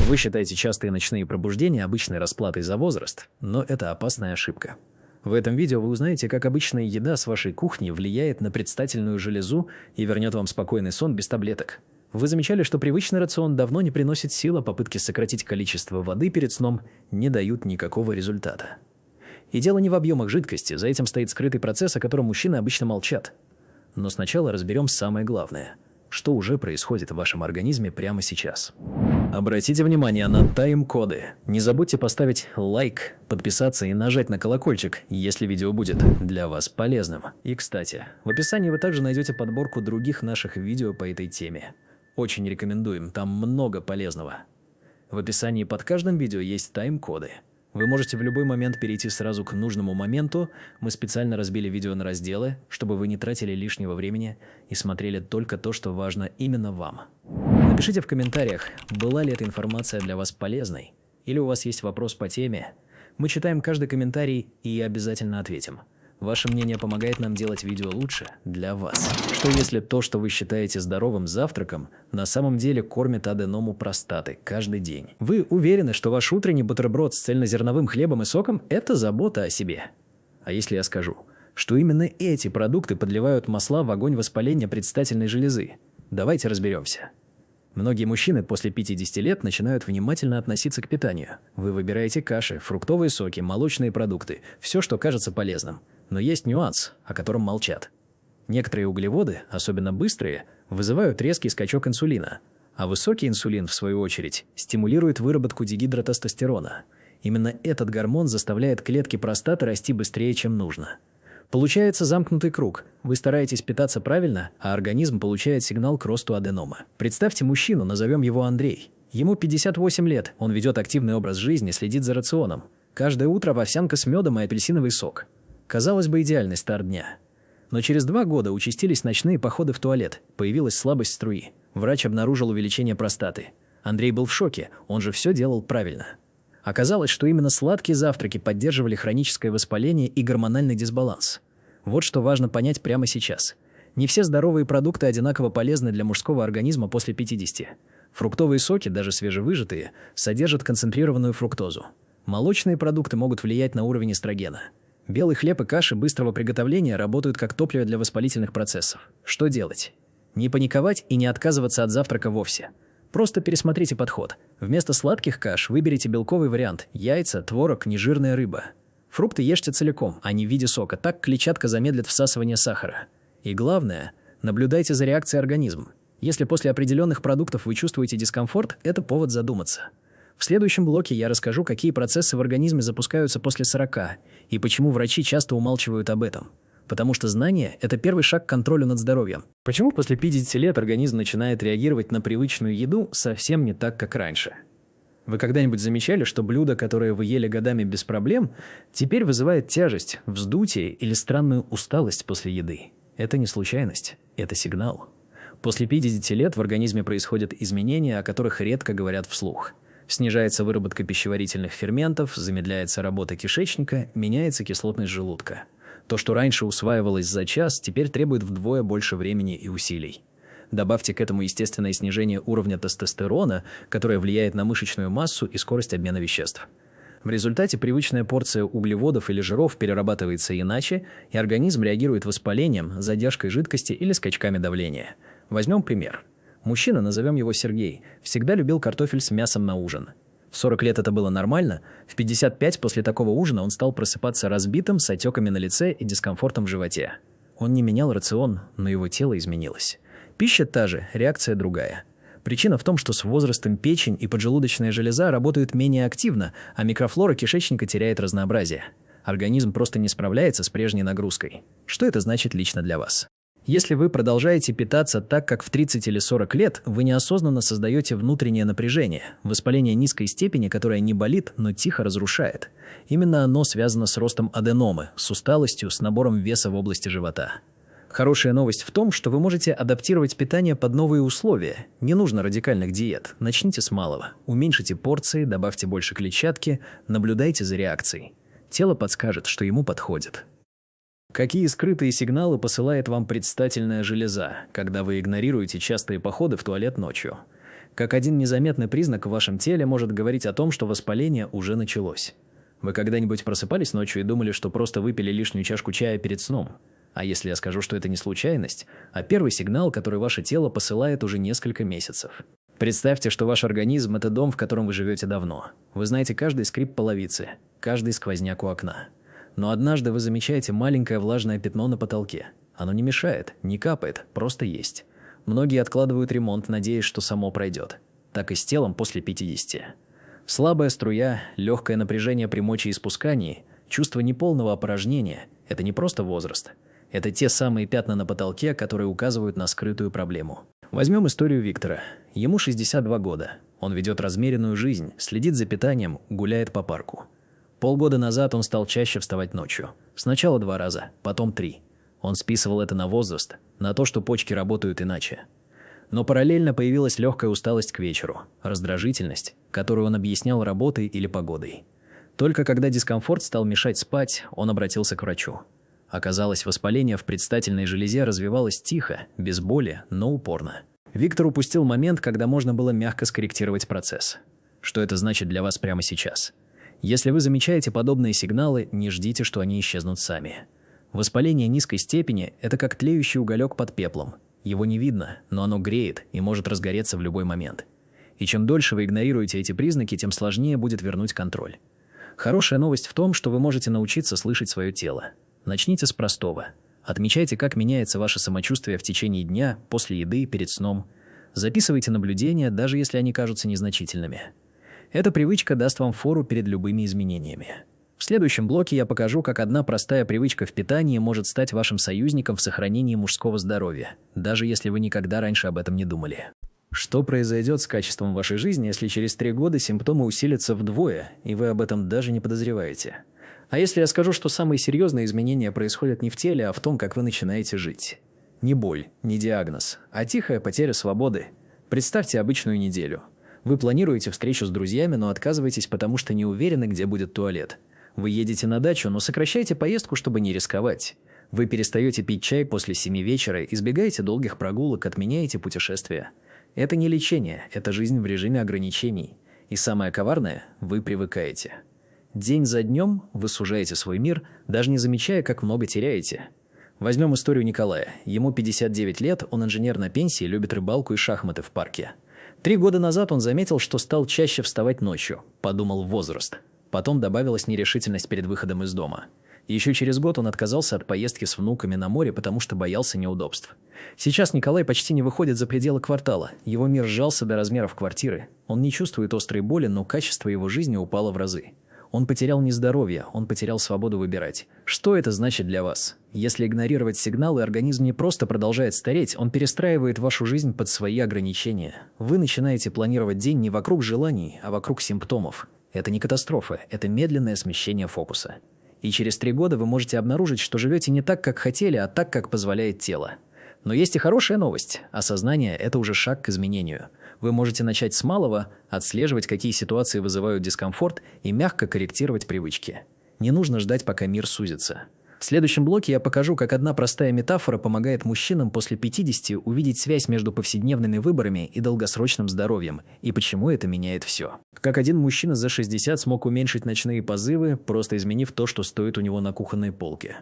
Вы считаете частые ночные пробуждения обычной расплатой за возраст, но это опасная ошибка. В этом видео вы узнаете, как обычная еда с вашей кухни влияет на предстательную железу и вернет вам спокойный сон без таблеток. Вы замечали, что привычный рацион давно не приносит сил, а попытки сократить количество воды перед сном не дают никакого результата. И дело не в объемах жидкости, за этим стоит скрытый процесс, о котором мужчины обычно молчат. Но сначала разберем самое главное – что уже происходит в вашем организме прямо сейчас. Обратите внимание на тайм-коды. Не забудьте поставить лайк, подписаться и нажать на колокольчик, если видео будет для вас полезным. И, кстати, в описании вы также найдете подборку других наших видео по этой теме. Очень рекомендуем, там много полезного. В описании под каждым видео есть тайм-коды. Вы можете в любой момент перейти сразу к нужному моменту. Мы специально разбили видео на разделы, чтобы вы не тратили лишнего времени и смотрели только то, что важно именно вам. Напишите в комментариях, была ли эта информация для вас полезной, или у вас есть вопрос по теме. Мы читаем каждый комментарий и обязательно ответим. Ваше мнение помогает нам делать видео лучше для вас. Что если то, что вы считаете здоровым завтраком, на самом деле кормит аденому простаты каждый день? Вы уверены, что ваш утренний бутерброд с цельнозерновым хлебом и соком – это забота о себе? А если я скажу, что именно эти продукты подливают масла в огонь воспаления предстательной железы? Давайте разберемся. Многие мужчины после 50 лет начинают внимательно относиться к питанию. Вы выбираете каши, фруктовые соки, молочные продукты – все, что кажется полезным. Но есть нюанс, о котором молчат. Некоторые углеводы, особенно быстрые, вызывают резкий скачок инсулина, а высокий инсулин, в свою очередь, стимулирует выработку дигидротестостерона. Именно этот гормон заставляет клетки простаты расти быстрее, чем нужно. Получается замкнутый круг. Вы стараетесь питаться правильно, а организм получает сигнал к росту аденома. Представьте мужчину, назовем его Андрей. Ему 58 лет, он ведет активный образ жизни, следит за рационом. Каждое утро овсянка с медом и апельсиновый сок. Казалось бы, идеальный старт дня. Но через 2 года участились ночные походы в туалет, появилась слабость струи. Врач обнаружил увеличение простаты. Андрей был в шоке, он же все делал правильно. Оказалось, что именно сладкие завтраки поддерживали хроническое воспаление и гормональный дисбаланс. Вот что важно понять прямо сейчас. Не все здоровые продукты одинаково полезны для мужского организма после 50. Фруктовые соки, даже свежевыжатые, содержат концентрированную фруктозу. Молочные продукты могут влиять на уровень эстрогена. Белый хлеб и каши быстрого приготовления работают как топливо для воспалительных процессов. Что делать? Не паниковать и не отказываться от завтрака вовсе. Просто пересмотрите подход. Вместо сладких каш выберите белковый вариант – яйца, творог, нежирная рыба. Фрукты ешьте целиком, а не в виде сока, так клетчатка замедлит всасывание сахара. И главное – наблюдайте за реакцией организма. Если после определенных продуктов вы чувствуете дискомфорт, это повод задуматься. В следующем блоке я расскажу, какие процессы в организме запускаются после 40 и почему врачи часто умалчивают об этом. Потому что знание – это первый шаг к контролю над здоровьем. Почему после 50 лет организм начинает реагировать на привычную еду совсем не так, как раньше? Вы когда-нибудь замечали, что блюдо, которое вы ели годами без проблем, теперь вызывает тяжесть, вздутие или странную усталость после еды? Это не случайность, это сигнал. После 50 лет в организме происходят изменения, о которых редко говорят вслух. Снижается выработка пищеварительных ферментов, замедляется работа кишечника, меняется кислотность желудка. То, что раньше усваивалось за час, теперь требует вдвое больше времени и усилий. Добавьте к этому естественное снижение уровня тестостерона, которое влияет на мышечную массу и скорость обмена веществ. В результате привычная порция углеводов или жиров перерабатывается иначе, и организм реагирует воспалением, задержкой жидкости или скачками давления. Возьмем пример. Мужчина, назовем его Сергей, всегда любил картофель с мясом на ужин. В 40 лет это было нормально, в 55 после такого ужина он стал просыпаться разбитым, с отеками на лице и дискомфортом в животе. Он не менял рацион, но его тело изменилось. Пища та же, реакция другая. Причина в том, что с возрастом печень и поджелудочная железа работают менее активно, а микрофлора кишечника теряет разнообразие. Организм просто не справляется с прежней нагрузкой. Что это значит лично для вас? Если вы продолжаете питаться так, как в 30 или 40 лет, вы неосознанно создаете внутреннее напряжение, воспаление низкой степени, которое не болит, но тихо разрушает. Именно оно связано с ростом аденомы, с усталостью, с набором веса в области живота. Хорошая новость в том, что вы можете адаптировать питание под новые условия. Не нужно радикальных диет. Начните с малого. Уменьшите порции, добавьте больше клетчатки, наблюдайте за реакцией. Тело подскажет, что ему подходит. Какие скрытые сигналы посылает вам предстательная железа, когда вы игнорируете частые походы в туалет ночью? Как один незаметный признак в вашем теле может говорить о том, что воспаление уже началось. Вы когда-нибудь просыпались ночью и думали, что просто выпили лишнюю чашку чая перед сном? А если я скажу, что это не случайность, а первый сигнал, который ваше тело посылает уже несколько месяцев? Представьте, что ваш организм – это дом, в котором вы живете давно. Вы знаете каждый скрип половицы, каждый сквозняк у окна. Но однажды вы замечаете маленькое влажное пятно на потолке. Оно не мешает, не капает, просто есть. Многие откладывают ремонт, надеясь, что само пройдет. Так и с телом после 50. Слабая струя, легкое напряжение при мочеиспускании, чувство неполного опорожнения – это не просто возраст. Это те самые пятна на потолке, которые указывают на скрытую проблему. Возьмем историю Виктора. Ему 62 года. Он ведет размеренную жизнь, следит за питанием, гуляет по парку. Полгода назад он стал чаще вставать ночью. Сначала 2 раза, потом 3. Он списывал это на возраст, на то, что почки работают иначе. Но параллельно появилась легкая усталость к вечеру, раздражительность, которую он объяснял работой или погодой. Только когда дискомфорт стал мешать спать, он обратился к врачу. Оказалось, воспаление в предстательной железе развивалось тихо, без боли, но упорно. Виктор упустил момент, когда можно было мягко скорректировать процесс. Что это значит для вас прямо сейчас? Если вы замечаете подобные сигналы, не ждите, что они исчезнут сами. Воспаление низкой степени – это как тлеющий уголек под пеплом. Его не видно, но оно греет и может разгореться в любой момент. И чем дольше вы игнорируете эти признаки, тем сложнее будет вернуть контроль. Хорошая новость в том, что вы можете научиться слышать свое тело. Начните с простого. Отмечайте, как меняется ваше самочувствие в течение дня, после еды, перед сном. Записывайте наблюдения, даже если они кажутся незначительными. Эта привычка даст вам фору перед любыми изменениями. В следующем блоке я покажу, как одна простая привычка в питании может стать вашим союзником в сохранении мужского здоровья, даже если вы никогда раньше об этом не думали. Что произойдет с качеством вашей жизни, если через 3 года симптомы усилятся вдвое, и вы об этом даже не подозреваете? А если я скажу, что самые серьезные изменения происходят не в теле, а в том, как вы начинаете жить? Не боль, не диагноз, а тихая потеря свободы. Представьте обычную неделю. Вы планируете встречу с друзьями, но отказываетесь, потому что не уверены, где будет туалет. Вы едете на дачу, но сокращаете поездку, чтобы не рисковать. Вы перестаете пить чай после 7 вечера, избегаете долгих прогулок, отменяете путешествия. Это не лечение, это жизнь в режиме ограничений. И самое коварное – вы привыкаете. День за днем вы сужаете свой мир, даже не замечая, как много теряете. Возьмем историю Николая. Ему 59 лет, он инженер на пенсии, любит рыбалку и шахматы в парке. 3 года назад он заметил, что стал чаще вставать ночью. Подумал возраст. Потом добавилась нерешительность перед выходом из дома. Еще через год он отказался от поездки с внуками на море, потому что боялся неудобств. Сейчас Николай почти не выходит за пределы квартала. Его мир сжался до размеров квартиры. Он не чувствует острой боли, но качество его жизни упало в разы. Он потерял не здоровье, он потерял свободу выбирать. Что это значит для вас? Если игнорировать сигналы, организм не просто продолжает стареть, он перестраивает вашу жизнь под свои ограничения. Вы начинаете планировать день не вокруг желаний, а вокруг симптомов. Это не катастрофа, это медленное смещение фокуса. И через 3 года вы можете обнаружить, что живете не так, как хотели, а так, как позволяет тело. Но есть и хорошая новость. Осознание – это уже шаг к изменению. Вы можете начать с малого, отслеживать, какие ситуации вызывают дискомфорт, и мягко корректировать привычки. Не нужно ждать, пока мир сузится. В следующем блоке я покажу, как одна простая метафора помогает мужчинам после 50 увидеть связь между повседневными выборами и долгосрочным здоровьем, и почему это меняет все. Как один мужчина за 60 смог уменьшить ночные позывы, просто изменив то, что стоит у него на кухонной полке.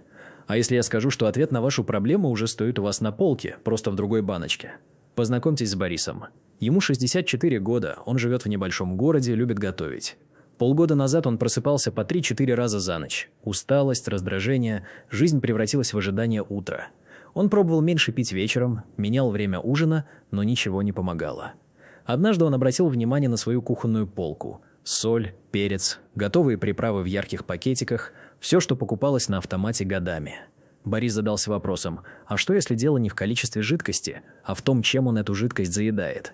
А если я скажу, что ответ на вашу проблему уже стоит у вас на полке, просто в другой баночке? Познакомьтесь с Борисом. Ему 64 года, он живет в небольшом городе, любит готовить. Полгода назад он просыпался по 3-4 раза за ночь. Усталость, раздражение, жизнь превратилась в ожидание утра. Он пробовал меньше пить вечером, менял время ужина, но ничего не помогало. Однажды он обратил внимание на свою кухонную полку. Соль, перец, готовые приправы в ярких пакетиках – все, что покупалось на автомате годами. Борис задался вопросом, а что если дело не в количестве жидкости, а в том, чем он эту жидкость заедает?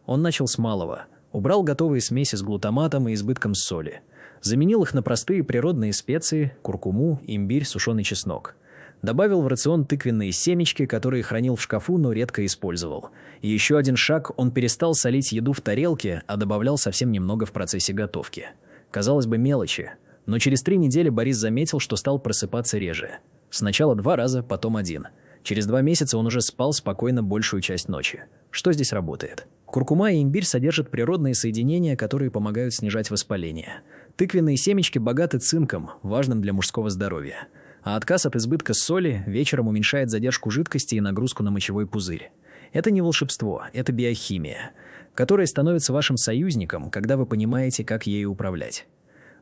Он начал с малого. Убрал готовые смеси с глутаматом и избытком соли. Заменил их на простые природные специи, куркуму, имбирь, сушеный чеснок. Добавил в рацион тыквенные семечки, которые хранил в шкафу, но редко использовал. И еще один шаг – он перестал солить еду в тарелке, а добавлял совсем немного в процессе готовки. Казалось бы, мелочи. Но через 3 недели Борис заметил, что стал просыпаться реже. Сначала 2 раза, потом 1. Через 2 месяца он уже спал спокойно большую часть ночи. Что здесь работает? Куркума и имбирь содержат природные соединения, которые помогают снижать воспаление. Тыквенные семечки богаты цинком, важным для мужского здоровья. А отказ от избытка соли вечером уменьшает задержку жидкости и нагрузку на мочевой пузырь. Это не волшебство, это биохимия, которая становится вашим союзником, когда вы понимаете, как ею управлять.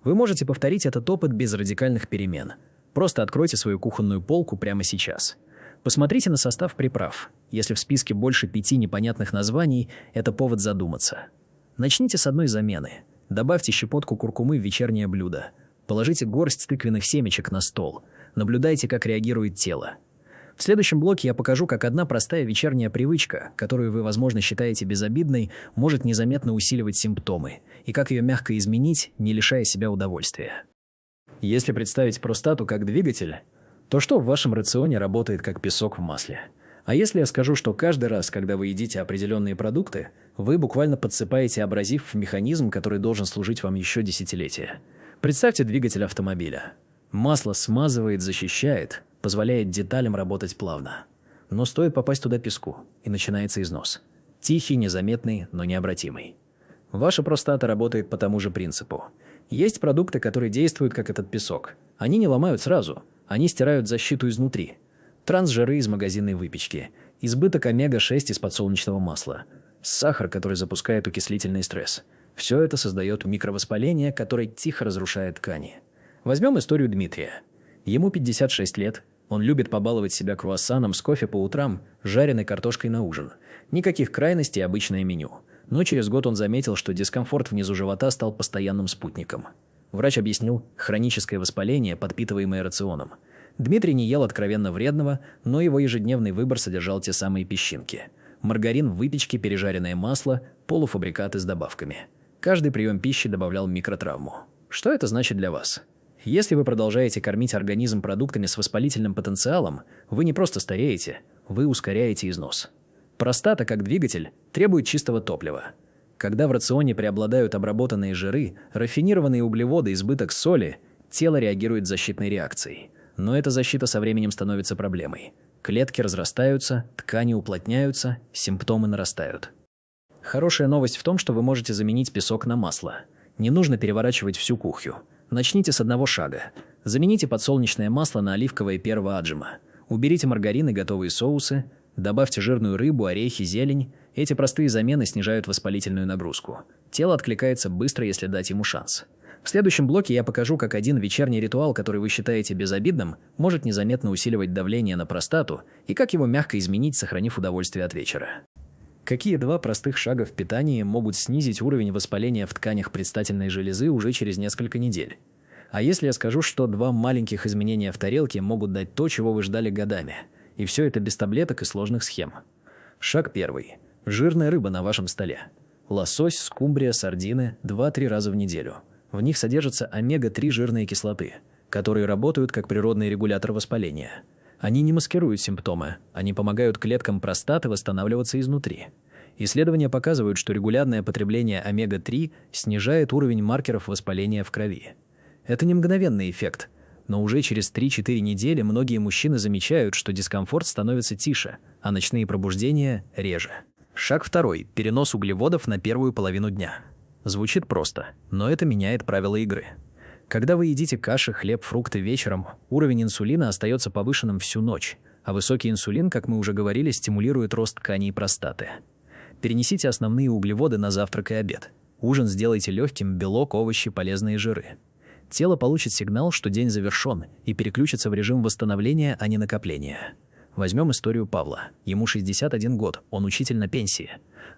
Вы можете повторить этот опыт без радикальных перемен. Просто откройте свою кухонную полку прямо сейчас. Посмотрите на состав приправ. Если в списке больше 5 непонятных названий, это повод задуматься. Начните с одной замены. Добавьте щепотку куркумы в вечернее блюдо. Положите горсть тыквенных семечек на стол. Наблюдайте, как реагирует тело. В следующем блоке я покажу, как одна простая вечерняя привычка, которую вы, возможно, считаете безобидной, может незаметно усиливать симптомы, и как ее мягко изменить, не лишая себя удовольствия. Если представить простату как двигатель, то что в вашем рационе работает как песок в масле? А если я скажу, что каждый раз, когда вы едите определенные продукты, вы буквально подсыпаете абразив в механизм, который должен служить вам еще десятилетия? Представьте двигатель автомобиля. Масло смазывает, защищает, позволяет деталям работать плавно. Но стоит попасть туда песку, и начинается износ. Тихий, незаметный, но необратимый. Ваша простата работает по тому же принципу. Есть продукты, которые действуют как этот песок. Они не ломают сразу, они стирают защиту изнутри. Трансжиры из магазинной выпечки, избыток омега-6 из подсолнечного масла, сахар, который запускает окислительный стресс. Все это создает микровоспаление, которое тихо разрушает ткани. Возьмем историю Дмитрия. Ему 56 лет, он любит побаловать себя круассаном с кофе по утрам, жареной картошкой на ужин. Никаких крайностей, обычное меню. Но через год он заметил, что дискомфорт внизу живота стал постоянным спутником. Врач объяснил хроническое воспаление, подпитываемое рационом. Дмитрий не ел откровенно вредного, но его ежедневный выбор содержал те самые песчинки. Маргарин в выпечке, пережаренное масло, полуфабрикаты с добавками. Каждый прием пищи добавлял микротравму. Что это значит для вас? Если вы продолжаете кормить организм продуктами с воспалительным потенциалом, вы не просто стареете, вы ускоряете износ. Простата, как двигатель, требует чистого топлива. Когда в рационе преобладают обработанные жиры, рафинированные углеводы, избыток соли, тело реагирует защитной реакцией. Но эта защита со временем становится проблемой. Клетки разрастаются, ткани уплотняются, симптомы нарастают. Хорошая новость в том, что вы можете заменить песок на масло. Не нужно переворачивать всю кухню. Начните с одного шага. Замените подсолнечное масло на оливковое первого отжима. Уберите маргарин и готовые соусы. Добавьте жирную рыбу, орехи, зелень. Эти простые замены снижают воспалительную нагрузку. Тело откликается быстро, если дать ему шанс. В следующем блоке я покажу, как один вечерний ритуал, который вы считаете безобидным, может незаметно усиливать давление на простату и как его мягко изменить, сохранив удовольствие от вечера. Какие два простых шага в питании могут снизить уровень воспаления в тканях предстательной железы уже через несколько недель? А если я скажу, что два маленьких изменения в тарелке могут дать то, чего вы ждали годами? И все это без таблеток и сложных схем. Шаг первый. Жирная рыба на вашем столе. Лосось, скумбрия, сардины 2-3 раза в неделю. В них содержатся омега-3 жирные кислоты, которые работают как природный регулятор воспаления. Они не маскируют симптомы, они помогают клеткам простаты восстанавливаться изнутри. Исследования показывают, что регулярное потребление омега-3 снижает уровень маркеров воспаления в крови. Это не мгновенный эффект, но уже через 3-4 недели многие мужчины замечают, что дискомфорт становится тише, а ночные пробуждения – реже. Шаг второй – перенос углеводов на первую половину дня. Звучит просто, но это меняет правила игры. Когда вы едите каши, хлеб, фрукты вечером, уровень инсулина остается повышенным всю ночь, а высокий инсулин, как мы уже говорили, стимулирует рост тканей простаты. Перенесите основные углеводы на завтрак и обед. Ужин сделайте легким, белок, овощи, полезные жиры. Тело получит сигнал, что день завершен, и переключится в режим восстановления, а не накопления. Возьмем историю Павла. Ему 61 год, он учитель на пенсии.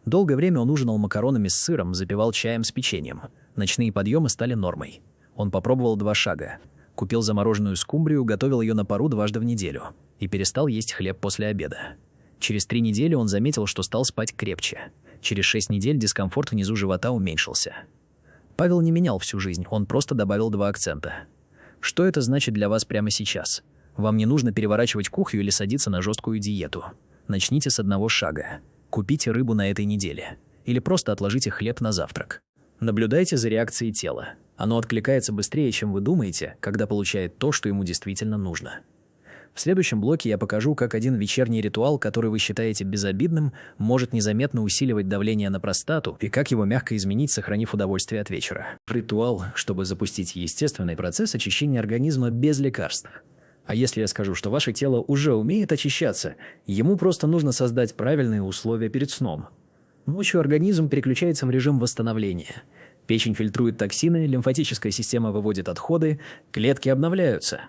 Долгое время он ужинал макаронами с сыром, запивал чаем с печеньем. Ночные подъемы стали нормой. Он попробовал 2 шага. Купил замороженную скумбрию, готовил ее на пару дважды в неделю. И перестал есть хлеб после обеда. Через 3 недели он заметил, что стал спать крепче. Через 6 недель дискомфорт внизу живота уменьшился. Павел не менял всю жизнь, он просто добавил 2 акцента. Что это значит для вас прямо сейчас? Вам не нужно переворачивать кухню или садиться на жесткую диету. Начните с одного шага. Купите рыбу на этой неделе. Или просто отложите хлеб на завтрак. Наблюдайте за реакцией тела. Оно откликается быстрее, чем вы думаете, когда получает то, что ему действительно нужно. В следующем блоке я покажу, как один вечерний ритуал, который вы считаете безобидным, может незаметно усиливать давление на простату и как его мягко изменить, сохранив удовольствие от вечера. Ритуал, чтобы запустить естественный процесс очищения организма без лекарств. А если я скажу, что ваше тело уже умеет очищаться, ему просто нужно создать правильные условия перед сном. Ночью организм переключается в режим восстановления. Печень фильтрует токсины, лимфатическая система выводит отходы, клетки обновляются.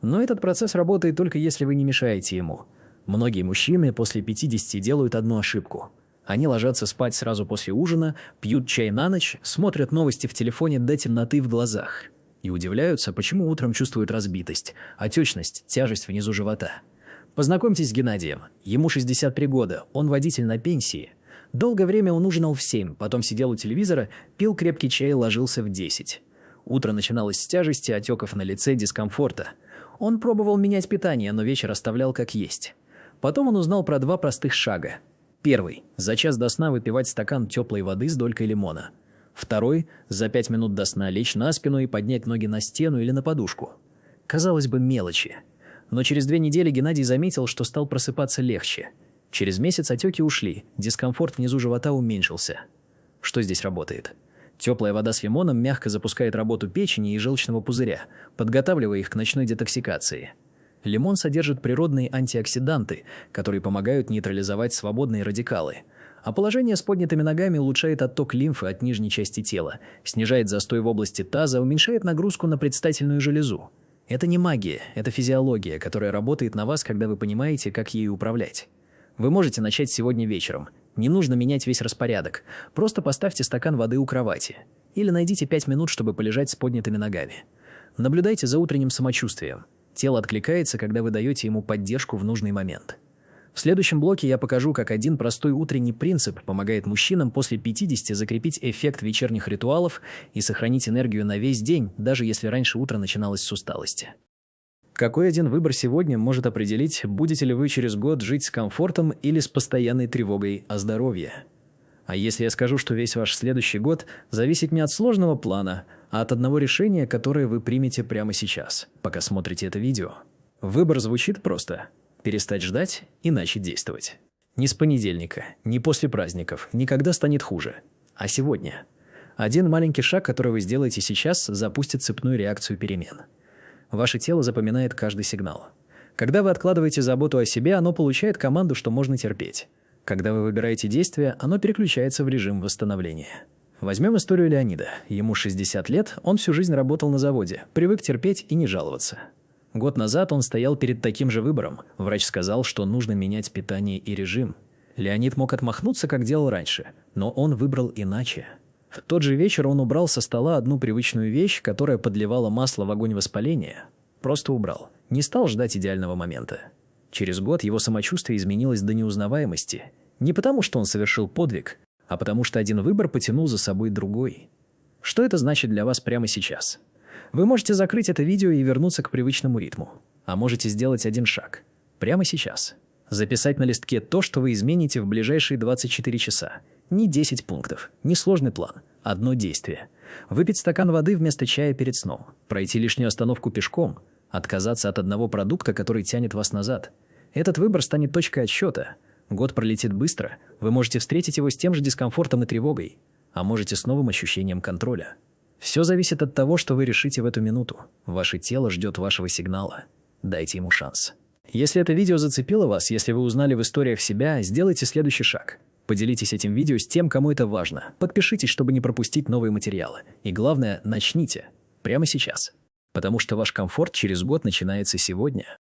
Но этот процесс работает только если вы не мешаете ему. Многие мужчины после 50 делают одну ошибку. Они ложатся спать сразу после ужина, пьют чай на ночь, смотрят новости в телефоне до темноты в глазах. И удивляются, почему утром чувствуют разбитость, отечность, тяжесть внизу живота. Познакомьтесь с Геннадием. Ему 63 года, он водитель на пенсии. Долгое время он ужинал в 7, потом сидел у телевизора, пил крепкий чай и ложился в 10. Утро начиналось с тяжести, отеков на лице, дискомфорта. Он пробовал менять питание, но вечер оставлял как есть. Потом он узнал про 2 простых шага. Первый – за час до сна выпивать стакан теплой воды с долькой лимона. Второй – за 5 минут до сна лечь на спину и поднять ноги на стену или на подушку. Казалось бы, мелочи. Но через 2 недели Геннадий заметил, что стал просыпаться легче. Через месяц отеки ушли, дискомфорт внизу живота уменьшился. Что здесь работает? Теплая вода с лимоном мягко запускает работу печени и желчного пузыря, подготавливая их к ночной детоксикации. Лимон содержит природные антиоксиданты, которые помогают нейтрализовать свободные радикалы. А положение с поднятыми ногами улучшает отток лимфы от нижней части тела, снижает застой в области таза, уменьшает нагрузку на предстательную железу. Это не магия, это физиология, которая работает на вас, когда вы понимаете, как ею управлять. Вы можете начать сегодня вечером. Не нужно менять весь распорядок. Просто поставьте стакан воды у кровати. Или найдите 5 минут, чтобы полежать с поднятыми ногами. Наблюдайте за утренним самочувствием. Тело откликается, когда вы даете ему поддержку в нужный момент. В следующем блоке я покажу, как один простой утренний принцип помогает мужчинам после 50 закрепить эффект вечерних ритуалов и сохранить энергию на весь день, даже если раньше утро начиналось с усталости. Какой один выбор сегодня может определить, будете ли вы через год жить с комфортом или с постоянной тревогой о здоровье? А если я скажу, что весь ваш следующий год зависит не от сложного плана, а от одного решения, которое вы примете прямо сейчас, пока смотрите это видео? Выбор звучит просто: перестать ждать и начать действовать. Не с понедельника, не после праздников, никогда станет хуже, а сегодня. Один маленький шаг, который вы сделаете сейчас, запустит цепную реакцию перемен. Ваше тело запоминает каждый сигнал. Когда вы откладываете заботу о себе, оно получает команду, что можно терпеть. Когда вы выбираете действие, оно переключается в режим восстановления. Возьмем историю Леонида. Ему 60 лет, он всю жизнь работал на заводе, привык терпеть и не жаловаться. Год назад он стоял перед таким же выбором. Врач сказал, что нужно менять питание и режим. Леонид мог отмахнуться, как делал раньше, но он выбрал иначе. В тот же вечер он убрал со стола одну привычную вещь, которая подливала масло в огонь воспаления. Просто убрал. Не стал ждать идеального момента. Через год его самочувствие изменилось до неузнаваемости. Не потому, что он совершил подвиг, а потому что один выбор потянул за собой другой. Что это значит для вас прямо сейчас? Вы можете закрыть это видео и вернуться к привычному ритму. А можете сделать один шаг. Прямо сейчас. Записать на листке то, что вы измените в ближайшие 24 часа. Не 10 пунктов, не сложный план. Одно действие. Выпить стакан воды вместо чая перед сном. Пройти лишнюю остановку пешком. Отказаться от одного продукта, который тянет вас назад. Этот выбор станет точкой отсчета. Год пролетит быстро. Вы можете встретить его с тем же дискомфортом и тревогой. А можете с новым ощущением контроля. Все зависит от того, что вы решите в эту минуту. Ваше тело ждет вашего сигнала. Дайте ему шанс. Если это видео зацепило вас, если вы узнали в историях себя, сделайте следующий шаг. Поделитесь этим видео с тем, кому это важно. Подпишитесь, чтобы не пропустить новые материалы. И главное, начните. Прямо сейчас. Потому что ваш комфорт через год начинается сегодня.